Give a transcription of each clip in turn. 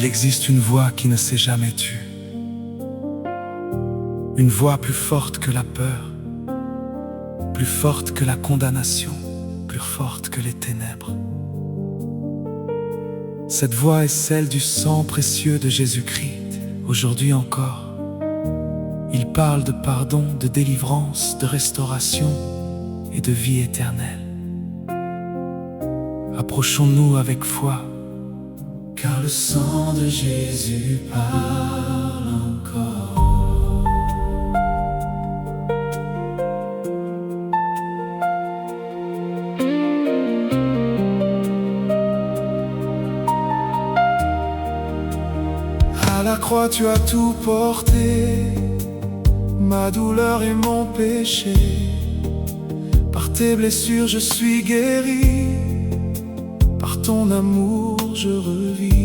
Il existe une voix qui ne s'est jamais tue. Une voix plus forte que la peur, plus forte que la condamnation, plus forte que les ténèbres. Cette voix est celle du sang précieux de Jésus-Christ. Aujourd'hui encore, il parle de pardon, de délivrance, de restauration et de vie éternelle. Approchons-nous avec foi, car le sang de Jésus parle encore. À la croix tu as tout porté, ma douleur et mon péché. Par tes blessures je suis guéri, par ton amour je revis.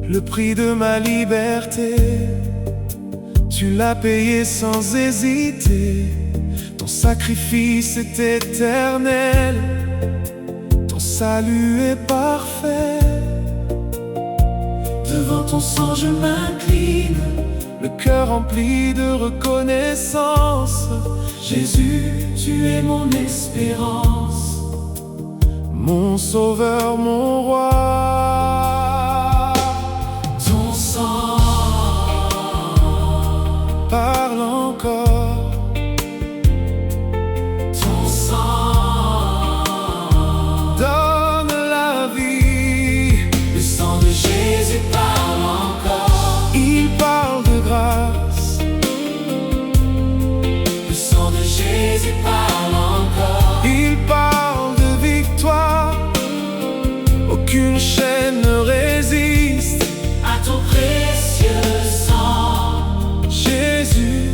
Le prix de ma liberté, tu l'as payé sans hésiter. Ton sacrifice est éternel, ton salut est parfait. Devant ton sang je m'incline, le cœur rempli de reconnaissance. Jésus, tu es mon espérance, mon sauveur, mon roi. Ton sang parle encore. Ton sang donne la vie. Le sang de Jésus parle encore. Il parle de grâce. Le sang de Jésus parle encore. Il parle de victoire. Aucune chaîne ne résiste à ton précieux sang. Jésus,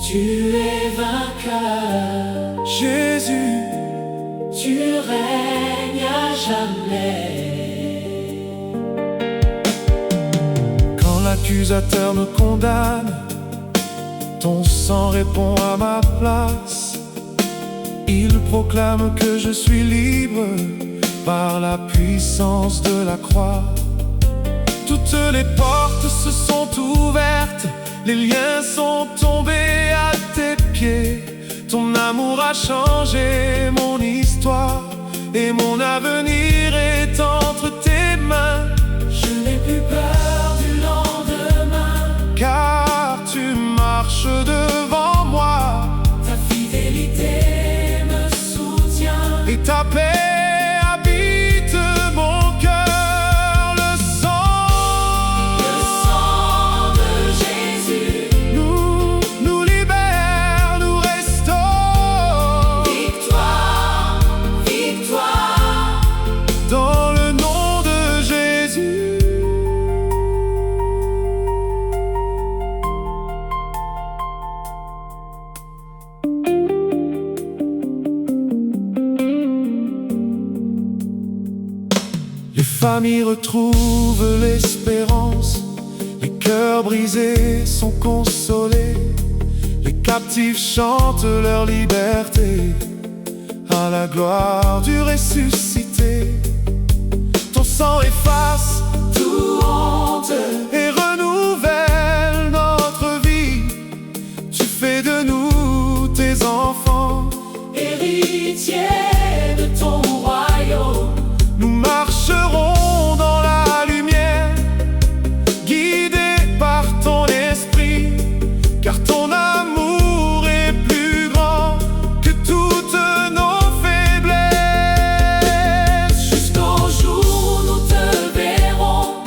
tu es vainqueur. Jésus, tu règnes à jamais. Quand l'accusateur me condamne, ton sang répond à ma place. Il proclame que je suis libre par la puissance de la croix. Toutes les portes se sont ouvertes, les liens sont tombés à tes pieds. Ton amour a changé mon histoire, et mon avenir est entre tes mains. Je n'ai plus peur du lendemain, car tu marches devant moi. Ta fidélité me soutient, et ta paix les familles retrouvent l'espérance, les cœurs brisés sont consolés, les captifs chantent leur liberté, à la gloire du ressuscité. Ton sang efface toute honte et renouvelle notre vie. Tu fais de nous tes enfants, héritiers de ton royaume. Nous marcherons dans la lumière, guidés par ton esprit, car ton amour est plus grand que toutes nos faiblesses. Jusqu'au jour où nous te verrons,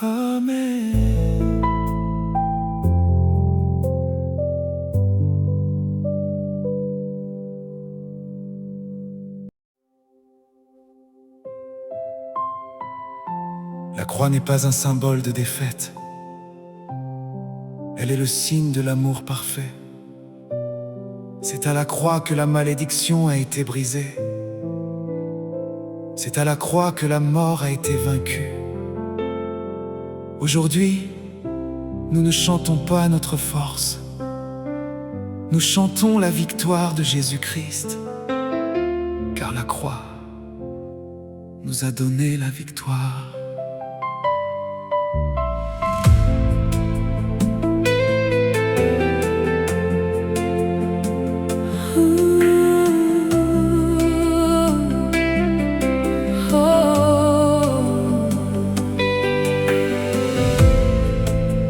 Amen. La croix n'est pas un symbole de défaite. Elle est le signe de l'amour parfait. C'est à la croix que la malédiction a été brisée. C'est à la croix que la mort a été vaincue. Aujourd'hui, nous ne chantons pas notre force. Nous chantons la victoire de Jésus-Christ. Car la croix nous a donné la victoire.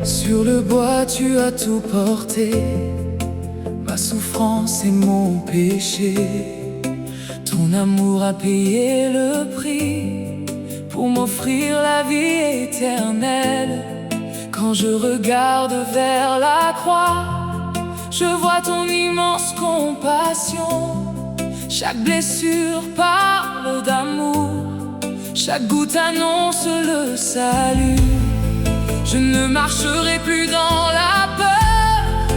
Sur le bois tu as tout porté, ma souffrance et mon péché. Ton amour a payé le prix pour m'offrir la vie éternelle. Quand je regarde vers la croix, je vois ton immense compassion. Chaque blessure parle d'amour, chaque goutte annonce le salut. Je ne marcherai plus dans la peur,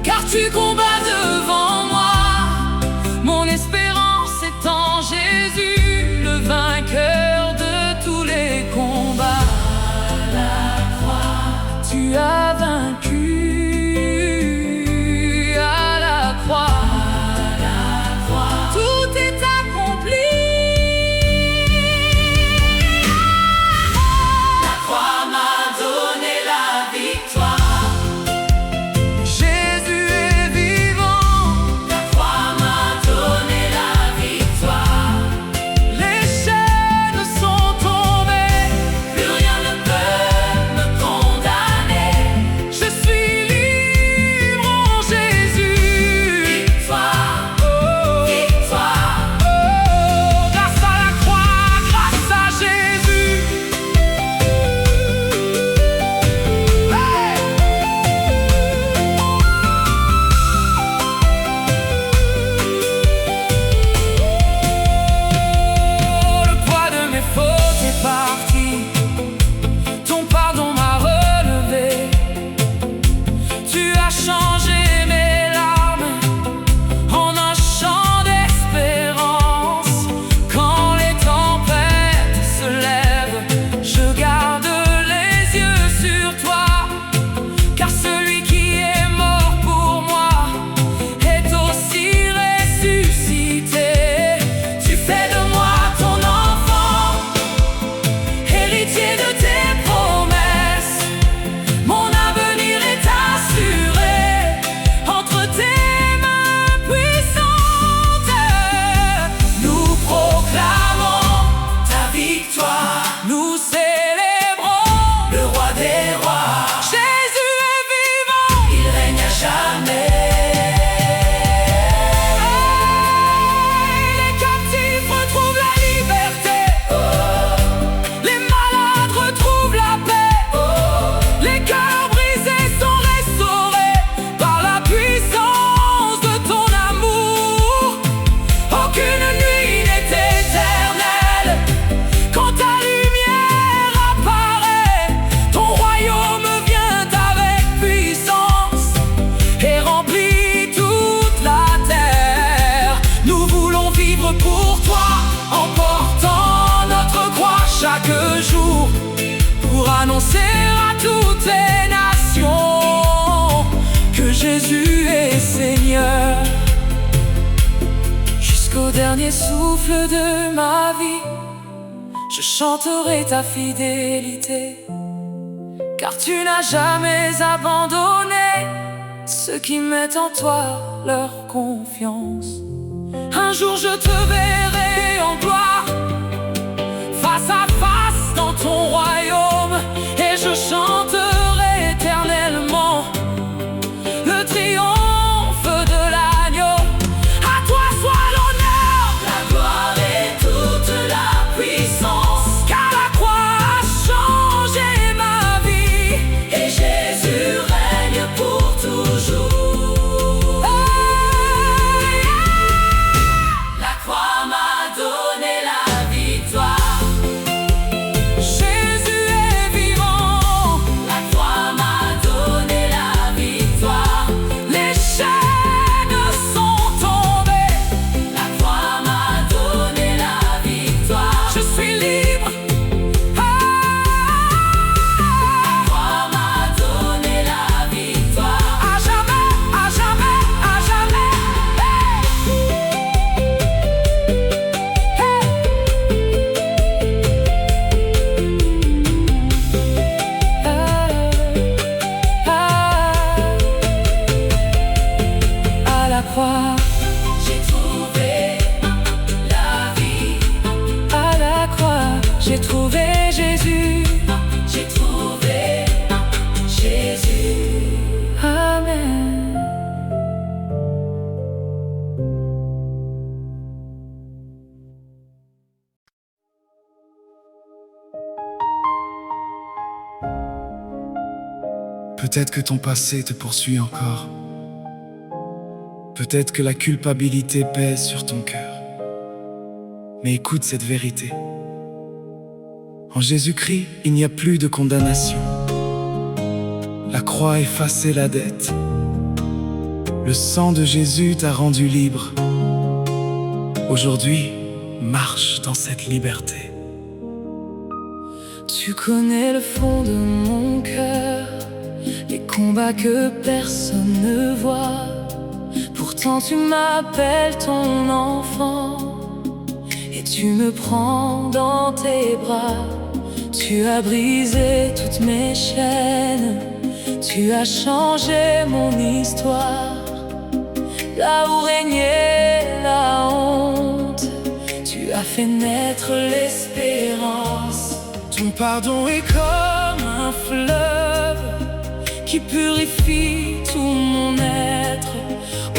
car tu combats devant moi. Mon espérance est en Jésus, le vainqueur de tous les combats. À la croix, tu as vaincu. À la croix, tout est accompli. La croix m'a donné la victoire. Jésus est vivant. La croix m'a donné la victoire. Les chaînes sont tombées, plus rien ne peut me condamner. Je suis libre en Jésus. Victoire, oh, victoire, oh, grâce à la croix, grâce à Jésus. Le poids de mes fautes est parti, ton pardon m'a relevé. Tu as changé mes larmes en un chant d'espérance. Quand les tempêtes se lèvent, je garde les yeux sur toi. Car celui qui est mort pour moi est aussi ressuscité. Tu fais de moi ton enfant, héritier de tes promesses. Mon avenir est assuré entre tes mains puissantes. Nous proclamons ta victoire, nous célébrons le roi des rois. Jésus est vivant, il règne à jamais. Les captifs retrouvent la liberté, les malades retrouvent la paix, les cœurs brisés sont restaurés par la puissance de ton amour. Aucune nuit n'est éternelle quand ta lumière apparaît. Ton royaume vient avec puissance et remplit toute la terre. Nous voulons vivre pour toi en portant notre croix chaque jour, pour annoncer à toutes les nations que Jésus est Seigneur. Jusqu'au dernier souffle de ma vie, je chanterai ta fidélité. Car tu n'as jamais abandonné ceux qui mettent en toi leur confiance. Un jour je te verrai en gloire, face à face dans ton royaume, et je chanterai éternellement le triomphe de l'agneau. À toi soit l'honneur, la gloire et toute la puissance. je suis libre. J'ai trouvé la vie. À la croix, j'ai trouvé Jésus. J'ai trouvé Jésus. Amen. Peut-être que ton passé te poursuit encore. Peut-être que la culpabilité pèse sur ton cœur. Mais écoute cette vérité. En Jésus-Christ, il n'y a plus de condamnation. La croix a effacé la dette. Le sang de Jésus t'a rendu libre. Aujourd'hui, marche dans cette liberté. Tu connais le fond de mon cœur, les combats que personne ne voit. Pourtant tu m'appelles ton enfant et tu me prends dans tes bras. Tu as brisé toutes mes chaînes, tu as changé mon histoire. Là où régnait la honte, tu as fait naître l'espérance. Ton pardon est comme un fleuve qui purifie tout mon être.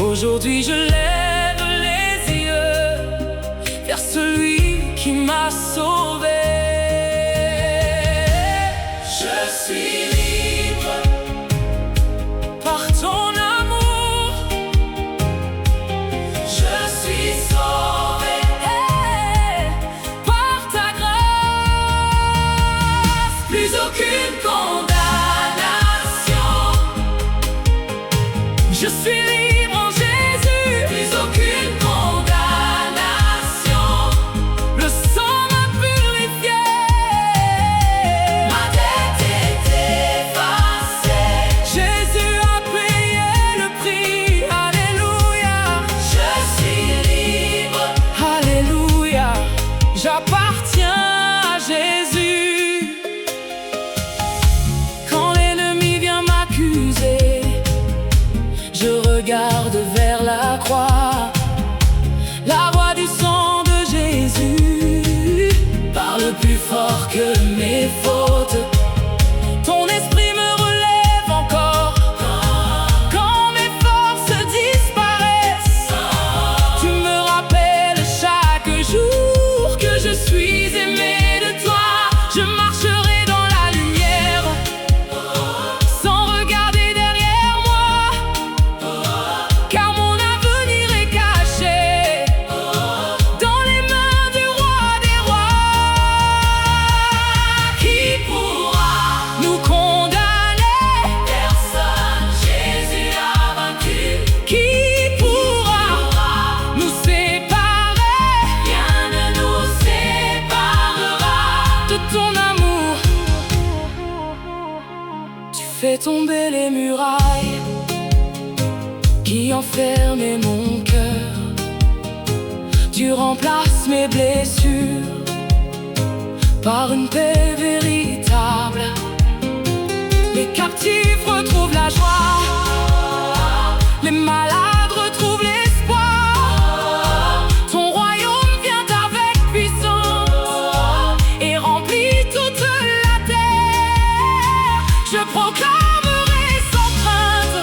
Aujourd'hui je lève les yeux vers celui qui m'a sauvé. Je suis libre par ton amour. Je suis sauvé par ta grâce. Plus aucune condamnation. Je suis libre. J'appartiens à Jésus. Quand l'ennemi vient m'accuser, je regarde vers la croix. La voix du sang de Jésus parle plus fort que mes fautes. Ton esprit me relève encore quand mes forces disparaissent. Tu me rappelles chaque jour que je suis aimé de toi. Je marcherai dans la lumière sans regarder derrière moi, car mon avenir est caché dans les mains du roi des rois. Qui pourra nous condamner? Personne, Jésus a vaincu. Qui pourra nous séparer? Rien ne nous séparera de ton amour. Tu fais tomber les murailles qui enfermaient mon cœur. Tu remplaces mes blessures par une paix véritable. Les captifs retrouvent la joie, les malades retrouvent l'espoir. Ton royaume vient avec puissance et remplit toute la terre. Je proclamerai sans crainte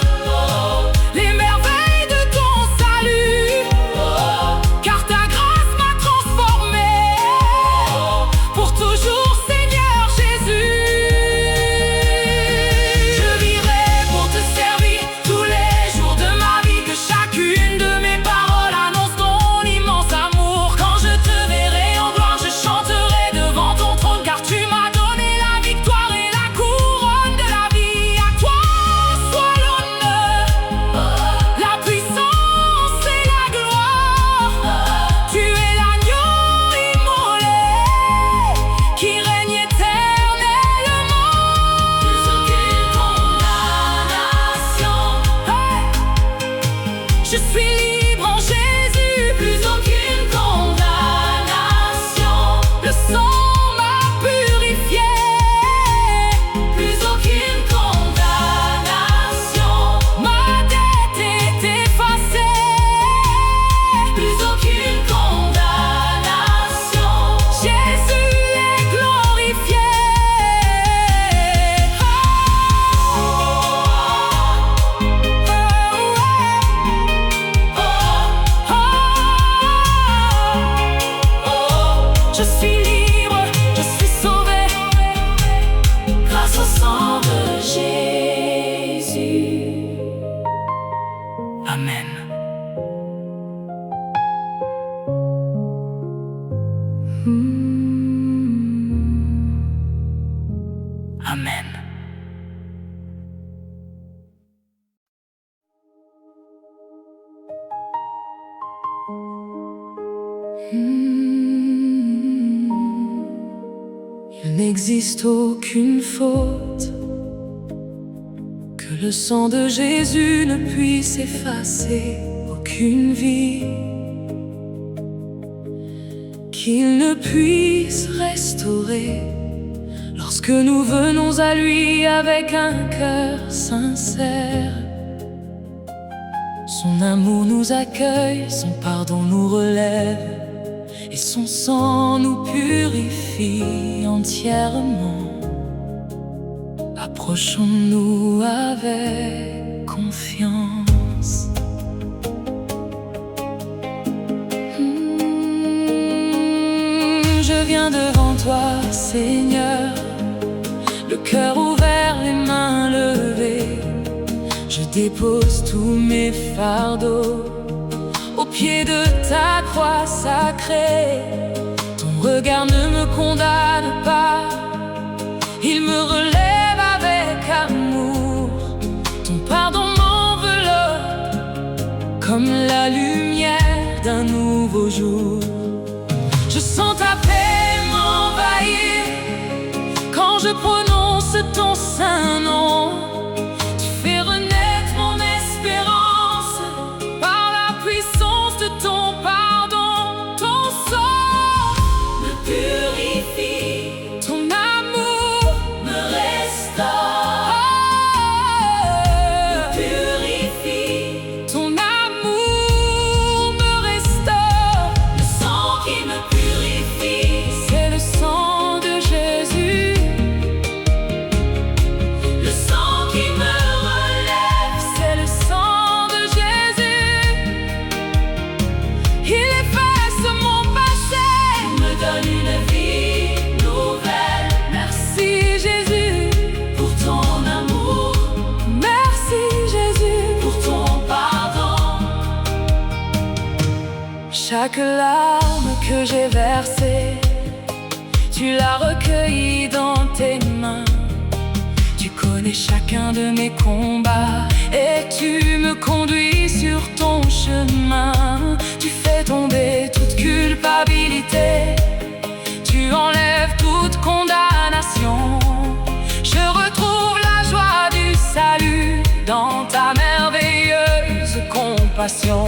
les merveilles de ton salut, car ta grâce m'a transformé pour toujours, Seigneur Jésus. il n'existe aucune faute que le sang de Jésus ne puisse effacer, aucune vie qu'il ne puisse restaurer. Lorsque nous venons à lui avec un cœur sincère, son amour nous accueille, son pardon nous relève, et son sang nous purifie entièrement. Approchons-nous avec confiance. Je viens devant toi, Seigneur, le cœur ouvert, les mains levées. Je dépose tous mes fardeaux au pied de ta croix sacrée. Ton regard ne me condamne pas, il me relève avec amour. Ton pardon m'enveloppe comme la lumière d'un nouveau jour. Je sens ta paix m'envahir quand je prononce ton saint nom. Tu fais renaître mon espérance par la puissance de ton pardon. Ton sang me purifie, ton amour me restaure. Me purifie, ton amour me restaure. Le sang qui me purifie, c'est le sang de Jésus. Le sang qui me relève, c'est le sang de Jésus. Il efface mon passé, me donne une vie nouvelle. Merci Jésus pour ton amour. Merci Jésus pour ton pardon. Chaque larme que j'ai versée, tu l'as recueillie dans tes mains. Tu connais chacun de mes combats et tu me conduis sur ton chemin. Tu fais tomber toute culpabilité, tu enlèves toute condamnation. Je retrouve la joie du salut dans ta merveilleuse compassion.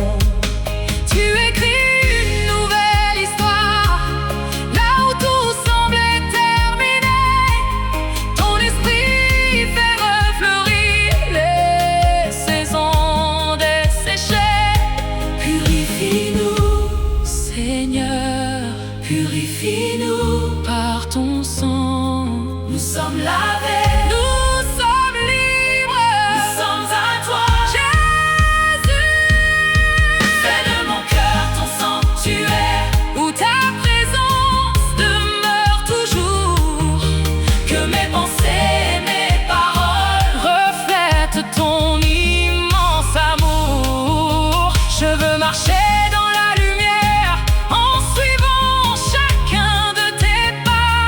Tu écris une nouvelle histoire là où tout semblait terminé. Ton esprit fait refleurir les saisons desséchées. Purifie-nous, Seigneur, purifie-nous par ton sang. Nous sommes lavés, nous sommes libres, nous sommes à toi, Jésus. Fais de mon cœur ton sanctuaire où ta présence demeure toujours. Que mes pensées et mes paroles reflètent ton immense amour. Je veux marcher dans la lumière en suivant chacun de tes pas,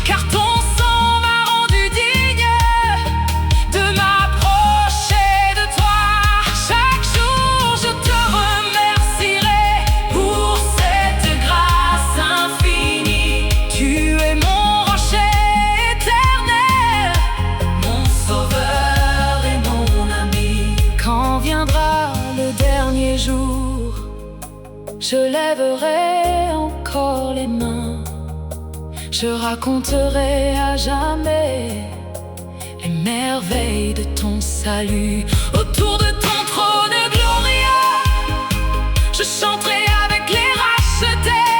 car ton sang m'a rendu digne de m'approcher de toi. Chaque jour je te remercierai pour cette grâce infinie. Tu es mon rocher éternel, mon sauveur et mon ami. Quand viendra le dernier jour, je lèverai encore les mains. Je raconterai à jamais les merveilles de ton salut. Autour de ton trône glorieux, je chanterai avec les rachetés.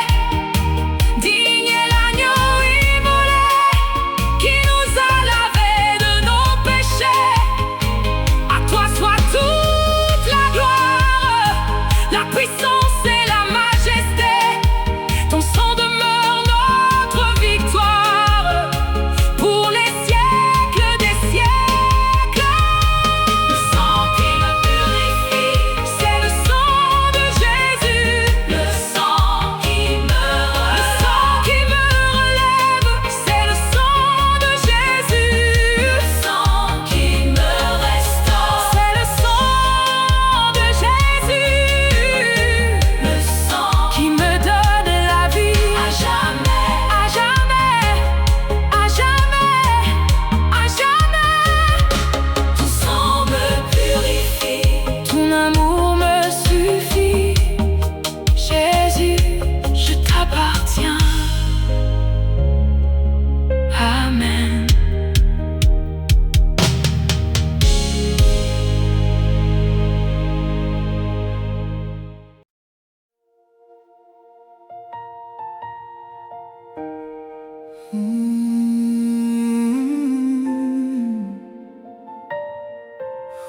Digne est l'agneau immolé qui nous a lavés de nos péchés. À toi soit toute la gloire, la puissance et la majesté. Ton sang demeure notre victoire pour les siècles des siècles. Le sang qui me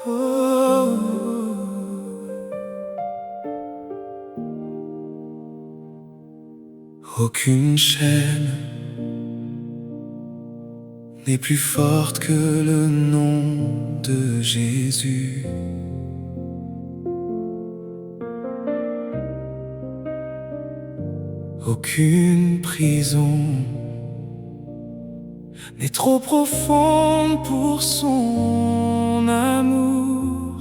Oh. Aucune chaîne n'est plus forte que le nom de Jésus. Aucune prison n'est trop profonde pour son amour.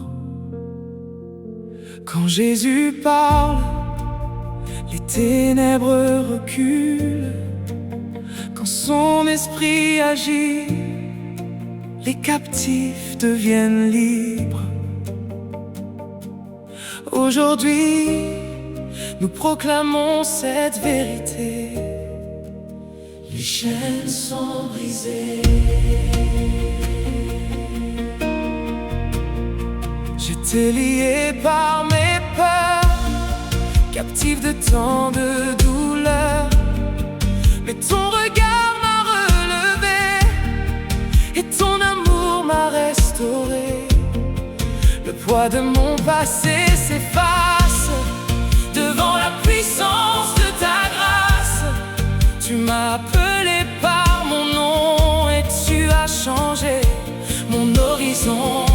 Quand Jésus parle, les ténèbres reculent. Quand son esprit agit, les captifs deviennent libres. Aujourd'hui, nous proclamons cette vérité. Les chaînes sont brisées. J'étais lié par mes peurs, captif de tant de douleurs. Mais ton regard m'a relevé et ton amour m'a restauré. Le poids de mon passé s'efface devant la puissance de ta grâce. Tu m'as appelé par mon nom et tu as changé mon horizon.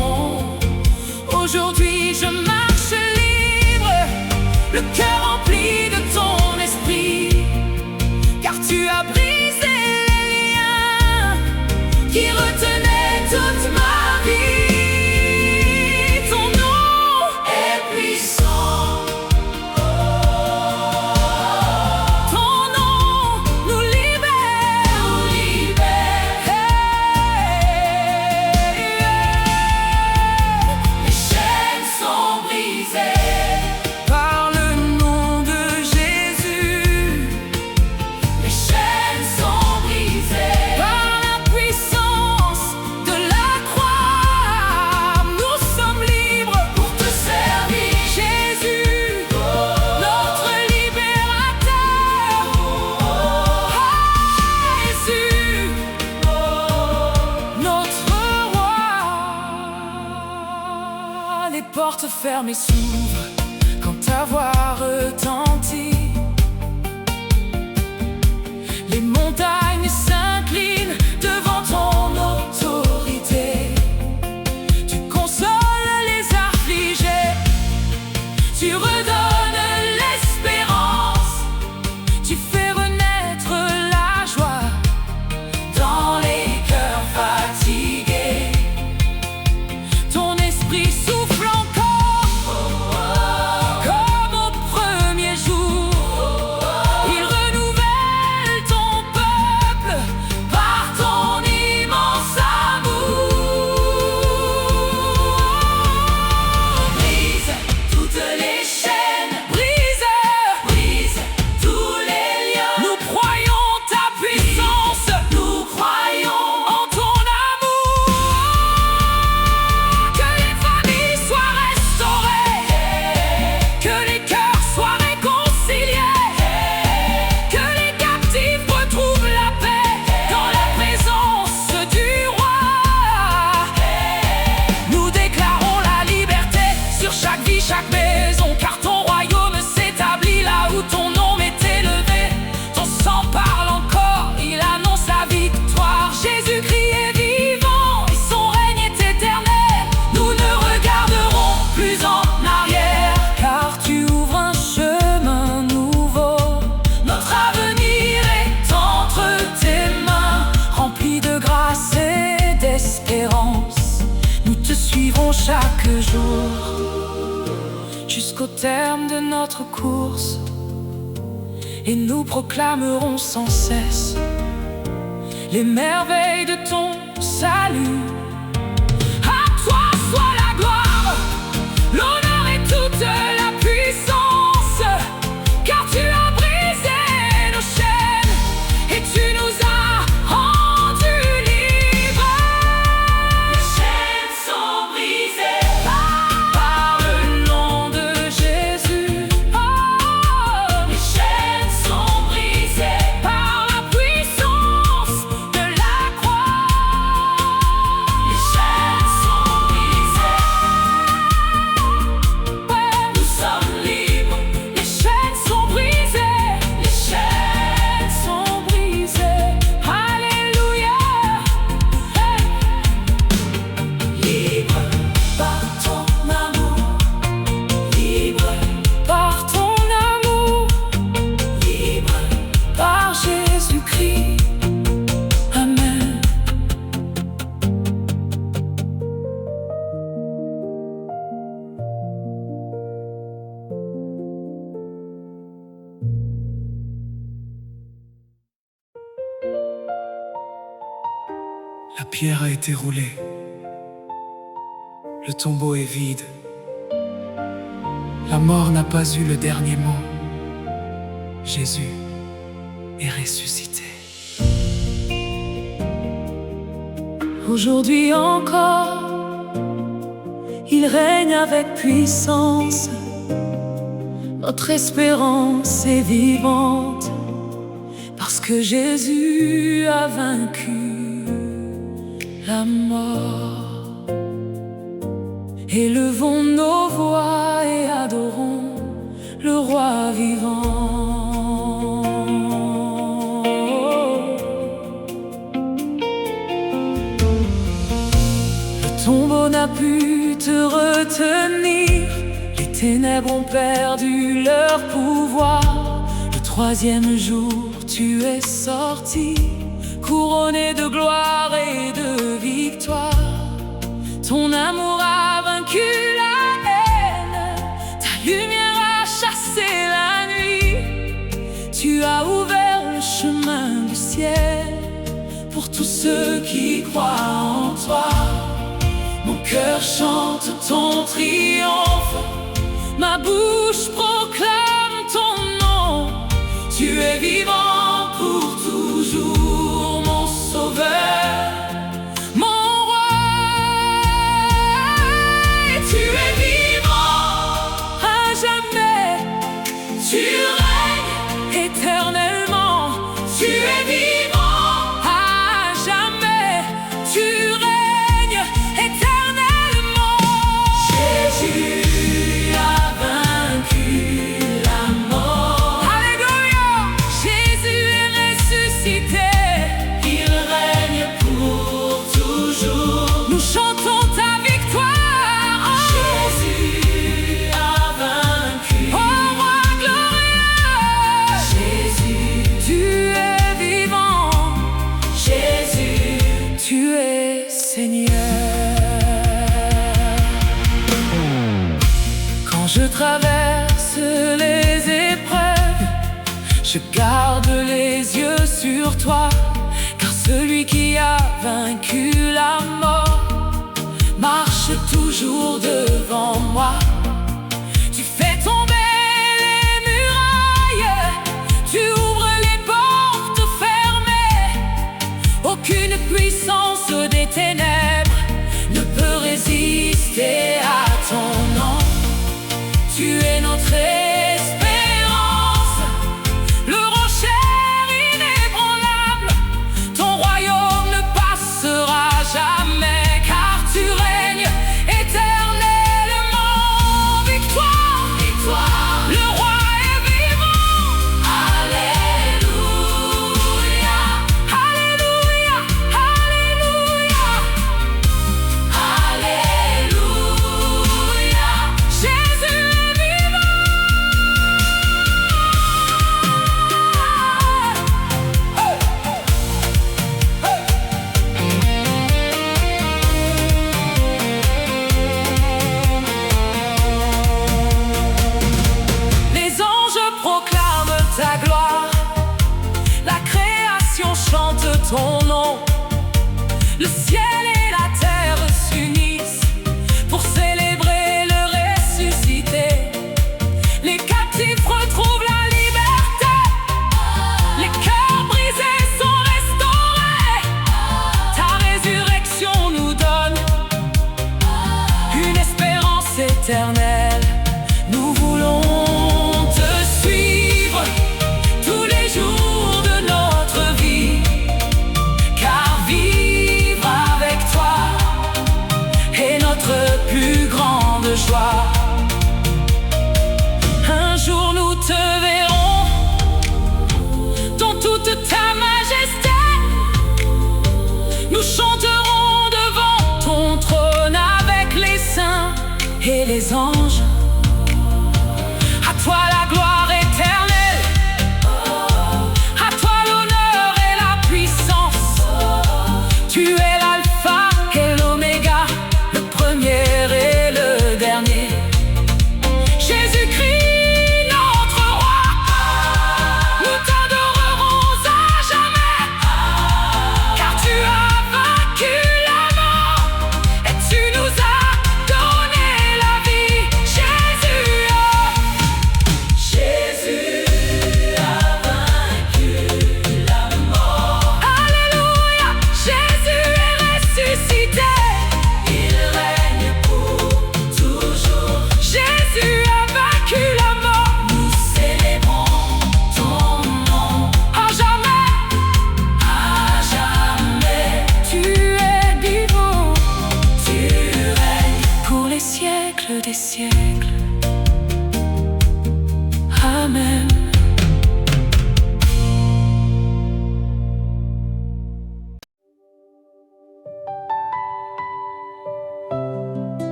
Aujourd'hui je marche libre, le cœur rempli de ton esprit, car tu as brisé les liens qui retenaient toute ma vie. Ton nom est puissant. Ton nom nous libère. Les chaînes sont brisées par le nom de Jésus. Les chaînes sont brisées par la puissance de la croix. Nous sommes libres pour te servir. Jésus, notre libérateur. Jésus, notre roi. Les portes fermées s'ouvrent quand ta voix retentit. Les montagnes s'inclinent devant ton autorité. Tu consoles les affligés, tu redonnes l'espérance, tu fais renaître la joie dans les cœurs fatigués. Ton esprit souffle encore comme au premier jour. Il renouvelle ton peuple par ton immense amour. Brise toutes les chaînes, brise tous les liens. Nous croyons ta puissance, nous croyons en ton amour. Que les familles soient restaurées, que les cœurs soient réconciliés, que les captifs retrouvent la paix dans la présence du roi. Nous déclarons la liberté sur chaque vie, chaque maison, car ton royaume s'établit là où ton nom est élevé. Ton sang parle encore, il annonce la victoire. Jésus-Christ est vivant et son règne est éternel. Nous ne regarderons plus en arrière, car tu ouvres un chemin nouveau. Notre avenir est entre tes mains, rempli de grâce et d'espérance. Nous te suivrons chaque jour jusqu'au terme de notre course, et nous proclamerons sans cesse les merveilles de ton salut. À toi soit la gloire, l'honneur et toute la puissance, car tu as brisé nos chaînes et tu nous as rendus libres. Les chaînes sont brisées par le nom de Jésus. Les chaînes sont brisées par la puissance La pierre a été roulée. Le tombeau est vide. La mort n'a pas eu le dernier mot. Jésus est ressuscité. Aujourd'hui encore, il règne avec puissance. Notre espérance est vivante, parce que Jésus a vaincu la mort. Élevons nos voix et adorons le roi vivant. Le tombeau n'a pu te retenir, les ténèbres ont perdu leur pouvoir. Le troisième jour, tu es sorti, couronné de gloire et de victoire. Ton amour a vaincu la haine, ta lumière a chassé la nuit. Tu as ouvert le chemin du ciel pour tous ceux qui croient en toi. Mon cœur chante ton triomphe, ma bouche proclame ton nom. Tu es vivant pour toujours, mon sauveur, mon roi. Et tu es vivant à jamais, tu règnes éternellement. Tu es vivant à jamais, tu règnes éternellement. Jésus a vaincu la mort. Alléluia, Jésus est ressuscité. Il règne pour toujours. Nous chantons ta victoire. Jésus a vaincu. Oh roi glorieux, Jésus, tu es vivant. Jésus, tu es Seigneur. Quand je traverse les épreuves, je garde les yeux sur toi, car celui qui a vaincu la mort marche toujours devant moi. Tu fais tomber les murailles, tu ouvres les portes fermées. Aucune puissance des ténèbres ne peut résister à ton nom. Tu es notre espérance, le rocher inébranlable. Ton royaume ne passera jamais, car tu règnes éternellement. Victoire, victoire, le roi est vivant. Alléluia, alléluia, alléluia, alléluia. Jésus est vivant. Les anges proclament ta gloire, la création chante ton nom. Le ciel et la terre s'unissent pour célébrer le ressuscité. Les captifs retrouvent la liberté, les cœurs brisés sont restaurés. Ta résurrection nous donne une espérance éternelle. Nous voulons te suivre tous les jours de notre vie, car vivre avec toi est notre plus grande joie. Un jour nous te verrons dans toute ta majesté. Nous chanterons devant ton trône avec les saints et les anges. À toi la gloire éternelle, à toi l'honneur et la puissance. Tu es l'alpha et l'oméga, le premier et le dernier. Jésus-Christ, notre roi, nous t'adorerons à jamais, car tu as vaincu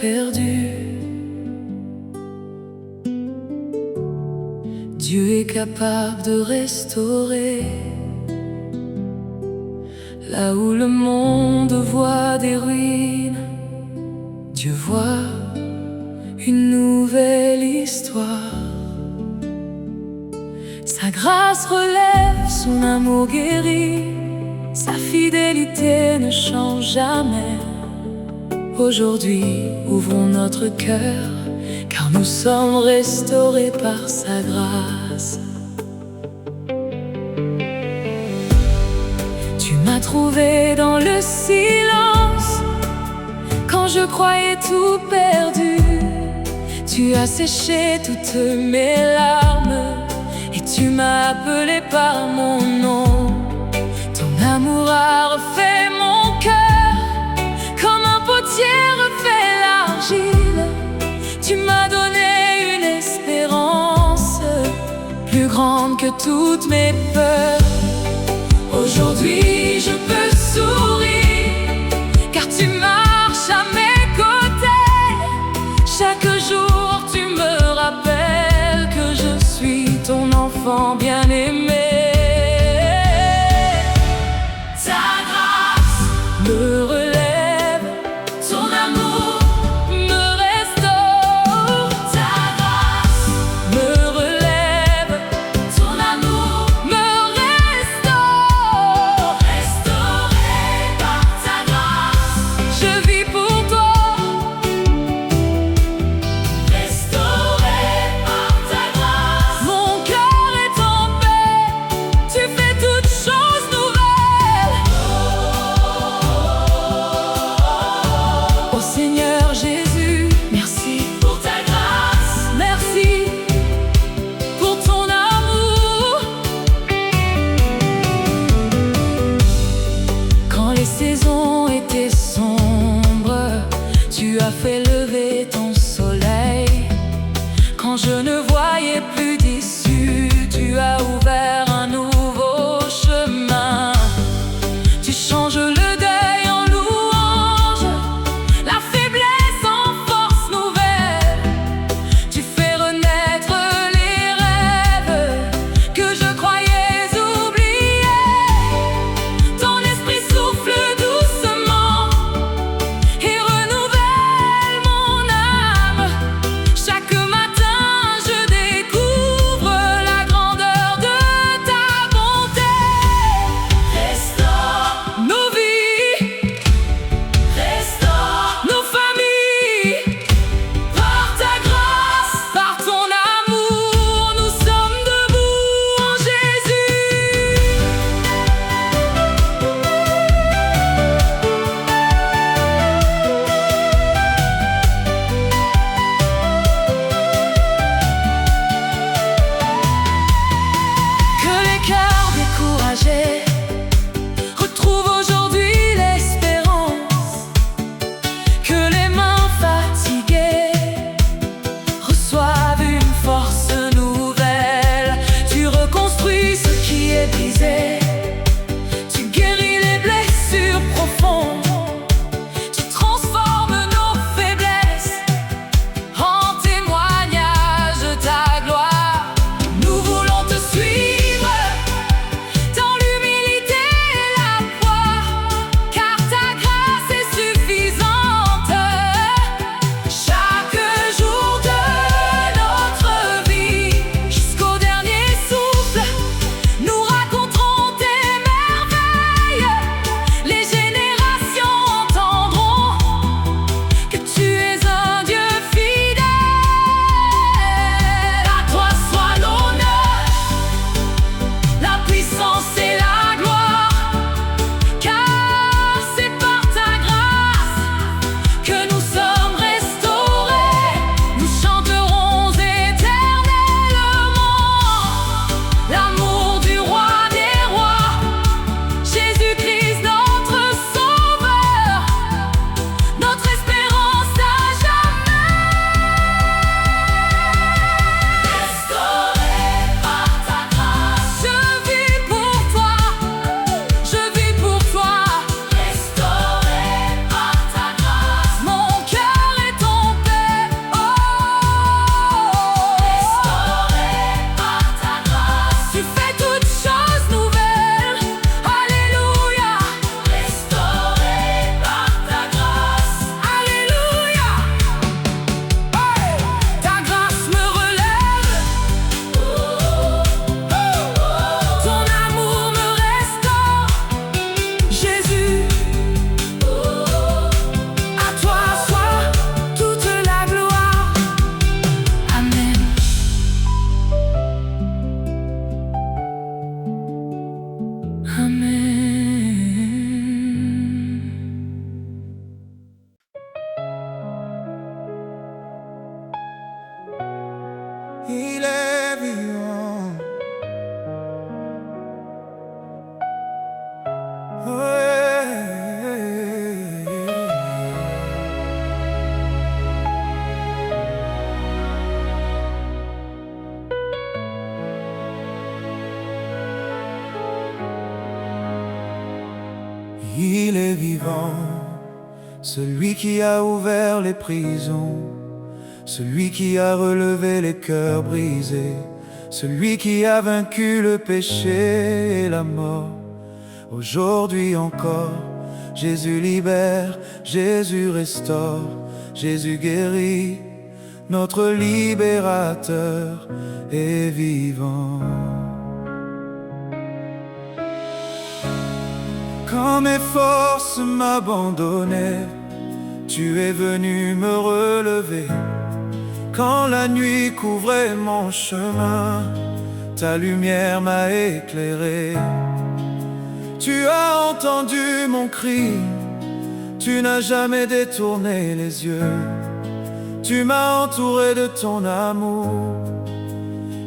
perdu. Dieu est capable de restaurer là où le monde voit des ruines. Dieu voit une nouvelle histoire. Sa grâce relève, son amour guérit, sa fidélité ne change jamais. Aujourd'hui, ouvrons notre cœur, car nous sommes restaurés par sa grâce. Tu m'as trouvé dans le silence, quand je croyais tout perdu. Tu as séché toutes mes larmes, et tu m'as appelé par mon nom. Ton amour a refait mon cœur, comme un potier refait l'argile. Tu m'as donné une espérance plus grande que toutes mes peurs. Aujourd'hui je peux sourire, car tu marches à mes côtés. Chaque jour tu me rappelles que je suis ton enfant bien-aimé. Ta grâce me relève, ton amour me restaure. Ta grâce me relève, ton amour me restaure. Restauré par ta grâce, je vis pour toi. Restauré par ta grâce, mon cœur est en paix. Tu fais toutes choses nouvelles. Oh Seigneur Jésus, merci pour ta grâce. Merci pour ton amour. Quand les saisons étaient sombres, tu as fait lever ton soleil. Quand je ne voyais plus d'issue, tu as ouvert un nouveau chemin. Tu changes le deuil en louange, la faiblesse en force nouvelle. Tu fais renaître les rêves que je croyais oubliés. Ton esprit souffle doucement et renouvelle mon il est vivant. Il est vivant, celui qui a ouvert les prisons, celui qui a relevé les cœurs brisés, celui qui a vaincu le péché et la mort. Aujourd'hui encore, Jésus libère, Jésus restaure, Jésus guérit, notre libérateur est vivant. Quand mes forces m'abandonnaient, tu es venu me relever. Quand la nuit couvrait mon chemin, ta lumière m'a éclairé. Tu as entendu mon cri, tu n'as jamais détourné les yeux. Tu m'as entouré de ton amour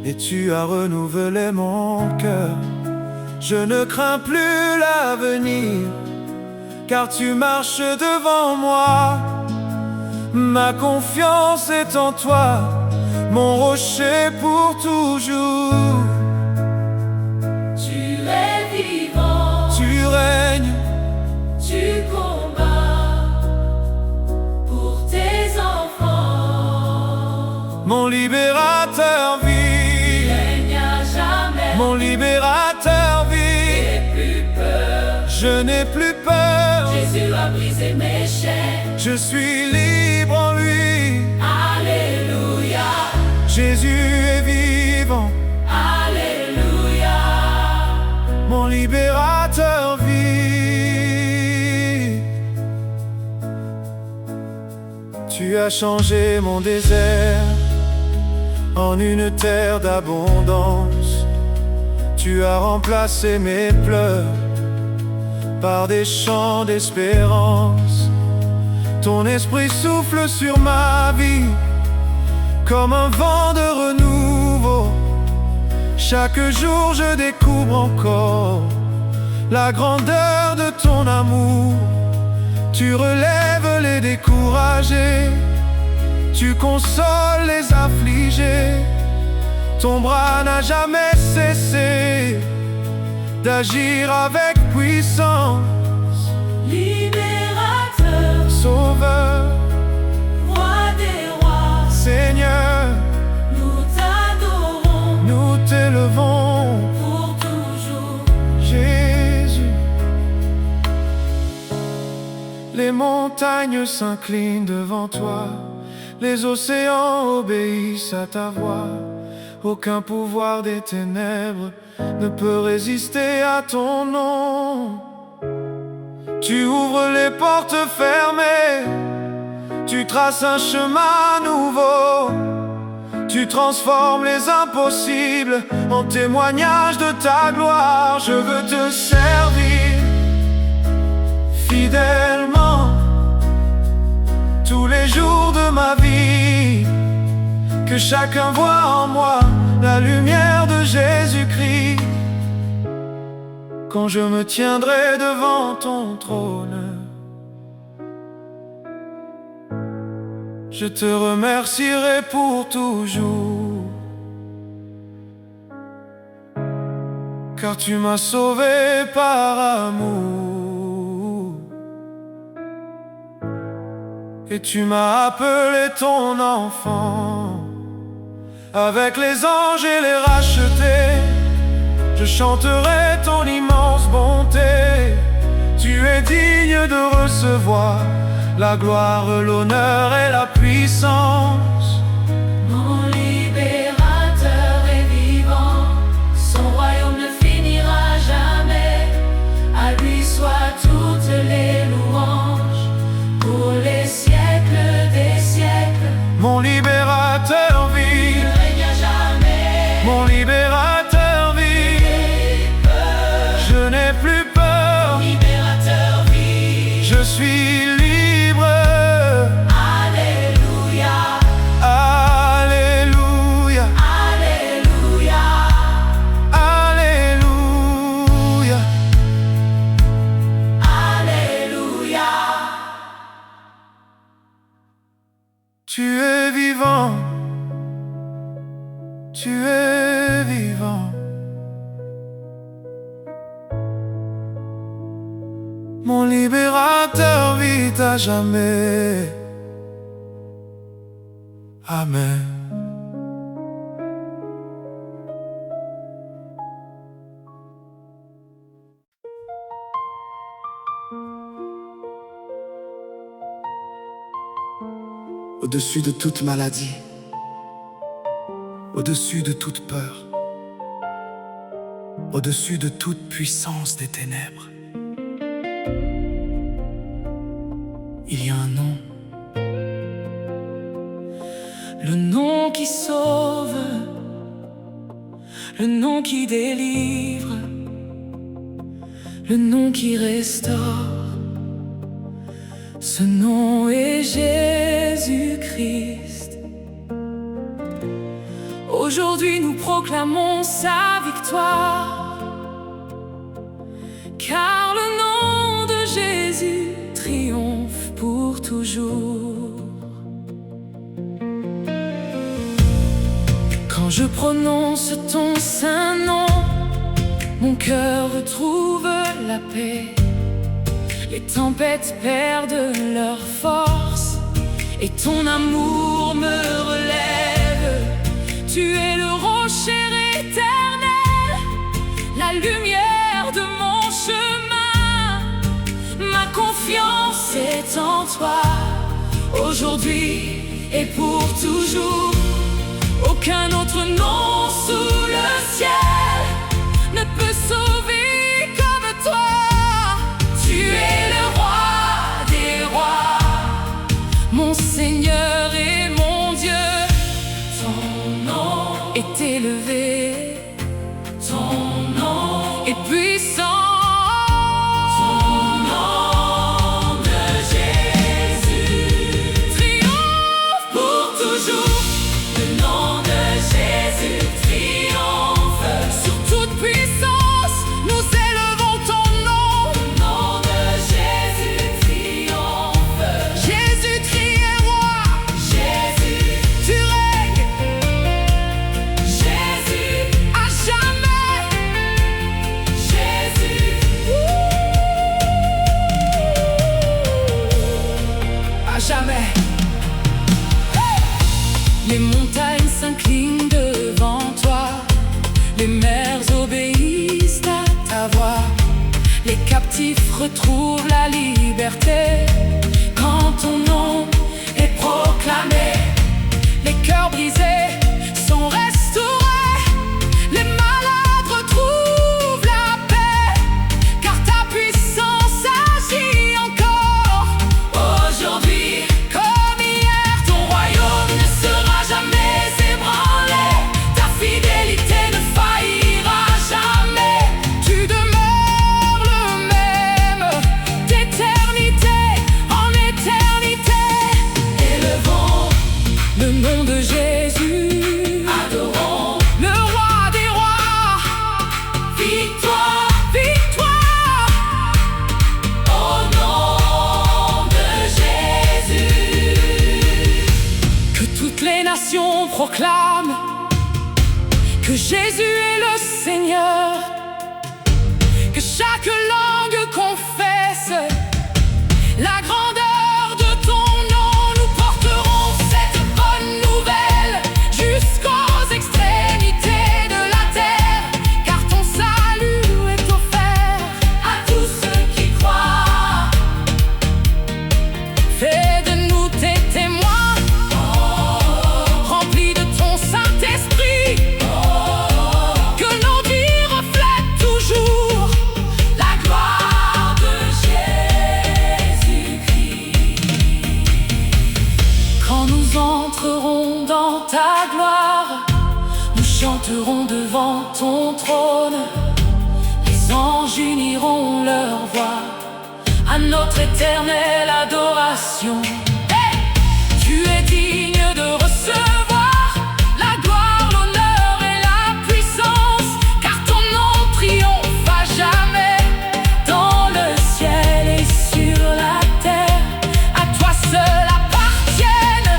et tu as renouvelé mon cœur. Je ne crains plus l'avenir, car tu marches devant moi. Ma confiance est en toi, mon rocher pour toujours. Tu es vivant, Tu règnes, tu combats pour tes enfants. mon libérateur vit. Il règne à jamais, Mon libérateur vit. Je n'ai plus peur, Jésus a brisé mes chaînes. je suis libre en lui. Alléluia, Jésus est vivant, Alléluia. mon libérateur vit. Tu as changé mon désert en une terre d'abondance. Tu as remplacé mes pleurs par des chants d'espérance. Ton esprit souffle sur ma vie comme un vent de renouveau. Chaque jour je découvre encore la grandeur de ton amour. Tu relèves les découragés, tu consoles les affligés. Ton bras n'a jamais cessé d'agir avec puissance. Libérateur, Sauveur, roi des rois, Seigneur, nous t'adorons nous t'élevons, pour toujours. Jésus. Les montagnes s'inclinent devant toi, les océans obéissent à ta voix. Aucun pouvoir des ténèbres ne peut résister à ton nom. Tu ouvres les portes fermées, tu traces un chemin nouveau. Tu transformes les impossibles en témoignage de ta gloire. Je veux te servir fidèlement tous les jours de ma vie. Que chacun voit en moi la lumière de Jésus-Christ. Quand je me tiendrai devant ton trône, je te remercierai pour toujours. Car tu m'as sauvé par amour et tu m'as appelé ton enfant. Avec les anges et les rachetés, je chanterai ton immense bonté. Tu es digne de recevoir la gloire, l'honneur et la puissance. Mon libérateur est vivant, son royaume ne finira jamais. À lui soient toutes les louanges pour les siècles des siècles. Mon libérateur vit. Mon libérateur vit, je n'ai plus peur, Libérateur vit, je suis libre. Tu es vivant, tu es vivant. Mon libérateur vit à jamais. Amen. Au-dessus de toute maladie, au-dessus de toute peur, au-dessus de toute puissance des ténèbres, il y a un nom. Le nom qui sauve, le nom qui délivre, le nom qui restaure. Ce nom est Jésus-Christ. Aujourd'hui nous proclamons sa victoire, car le nom de Jésus triomphe pour toujours. Quand je prononce ton saint nom, mon cœur retrouve la paix. Les tempêtes perdent leur force et ton amour me relève. Tu es le rocher éternel, la lumière de mon chemin. Ma confiance est en toi, aujourd'hui et pour toujours. Aucun autre nom sous le ciel ne peut sauver comme toi. Tu es le roi des rois, mon Seigneur et mon Dieu. Ton nom est élevé, ton nom est puissant. Ton nom de Jésus triomphe pour toujours. Le nom de Jésus triomphe sur toute puissance. Nous élevons ton nom. Le nom de Jésus triomphe. Jésus-Christ est roi. Jésus, tu règnes. Jésus, à jamais. Jésus, à jamais. Les montagnes s'inclinent devant toi, les mers obéissent à ta voix. Les captifs retrouvent la liberté quand ton nom est proclamé. Les cœurs brisés sont restaurés, les malades retrouvent la paix, car ta puissance agit encore. Aujourd'hui comme hier, ton royaume ne sera jamais ébranlé. Ta fidélité ne faillira jamais. Tu demeures le même d'éternité en éternité. Élevons le nom de Jésus, adorons le roi des rois. Victoire, victoire au nom de Jésus. Que toutes les nations proclament que Jésus est le Seigneur. Que chaque langue confesse la grandeur de ton nom. Nous porterons cette bonne nouvelle jusqu'aux extrémités de la terre, car ton salut est offert à tous ceux qui croient. Fais de nous tes témoins, remplis de ton Saint-Esprit. Que nos vies reflètent toujours la gloire de Jésus-Christ. Quand nous entrerons dans ta gloire, nous chanterons devant ton trône. Les anges uniront leur voix à notre éternelle adoration. Hey! Tu es digne de recevoir la gloire, l'honneur et la puissance, car ton nom triomphe à jamais dans le ciel et sur la terre. À toi seul appartiennent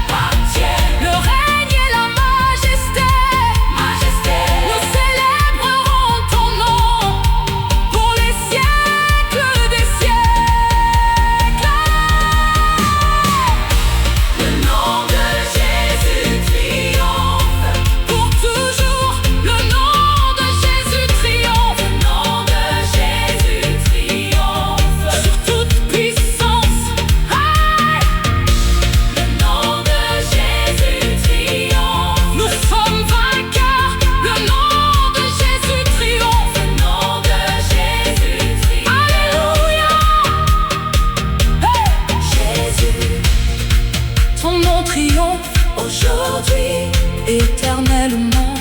triomphe aujourd'hui, éternellement.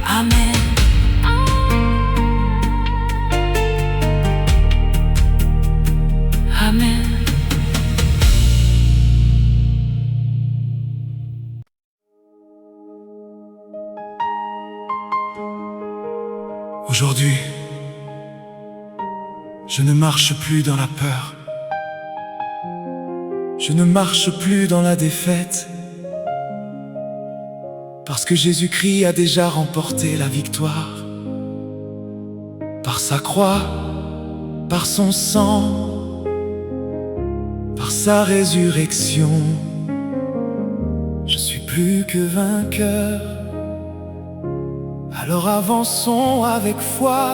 Amen. Amen. Aujourd'hui, je ne marche plus dans la peur. Je ne marche plus dans la défaite. Parce que Jésus-Christ a déjà remporté la victoire. Par sa croix, par son sang, par sa résurrection, je suis plus que vainqueur. Alors avançons avec foi,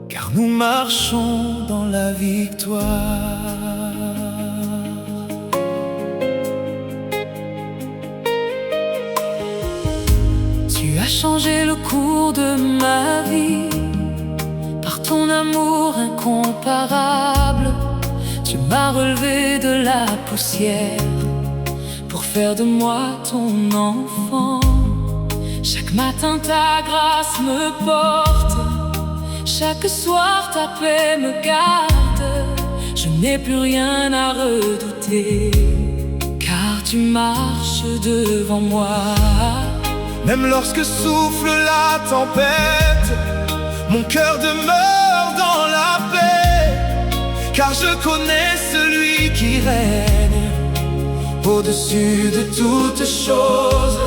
car nous marchons dans la victoire. Tu as changé le cours de ma vie par ton amour incomparable. Tu m'as relevé de la poussière pour faire de moi ton enfant. Chaque matin ta grâce me porte, chaque soir ta paix me garde. Je n'ai plus rien à redouter, car tu marches devant moi. Même lorsque souffle la tempête, mon cœur demeure dans la paix, car je connais celui qui règne au-dessus de toutes choses.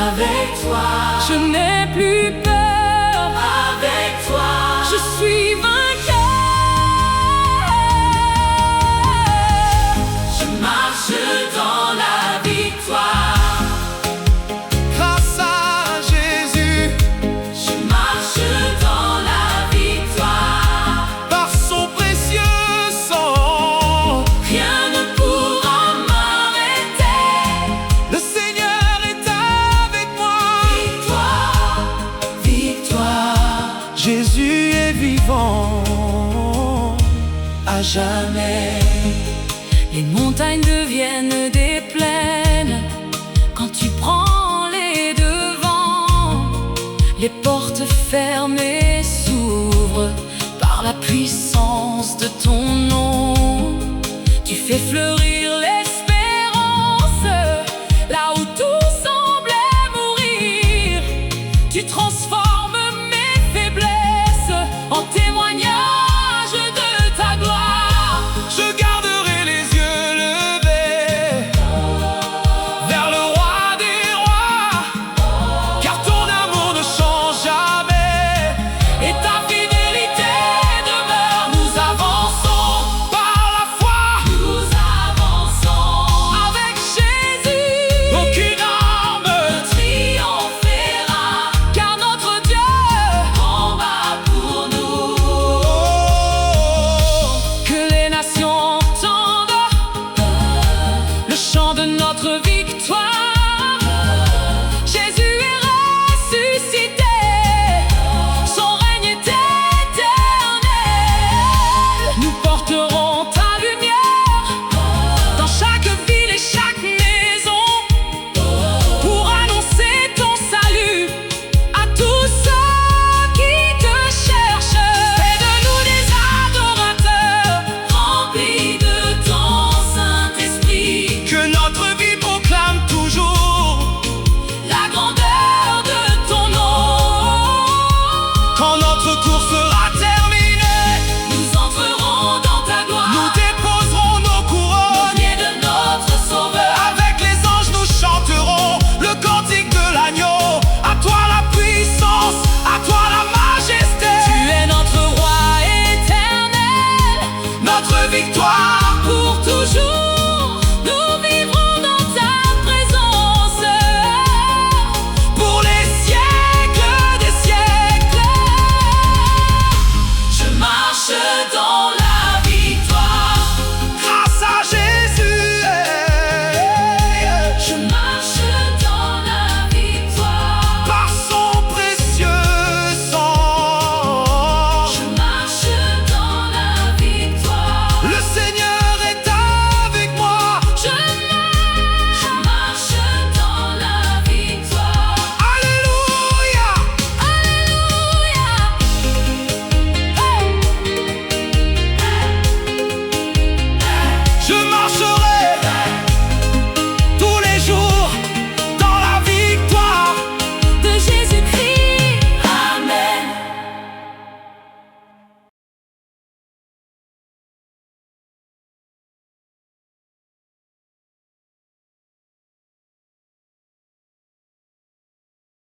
Avec toi, je n'ai plus peur. Avec toi, je suis vainqueur. Je marche dans la victoire. Grâce à Jésus, je marche dans la victoire. par son précieux sang, rien ne pourra m'arrêter. le Seigneur est avec moi. Victoire, victoire. Jésus est vivant à jamais. Les montagnes deviennent des plaines quand tu prends les devants. Les portes fermées s'ouvrent par la puissance de ton nom. Tu fais fleurir l'espérance là où tout semblait mourir. Tu transformes mes faiblesses en témoignage de ta gloire. Je garderai les yeux levés vers le roi des rois, car ton amour ne change jamais Et ta fidélité demeure. Nous avançons par la foi. Nous avançons avec Jésus. Aucune arme Ne triomphera, car notre Dieu combat pour nous. Que les nations entendent le chant de notre vie.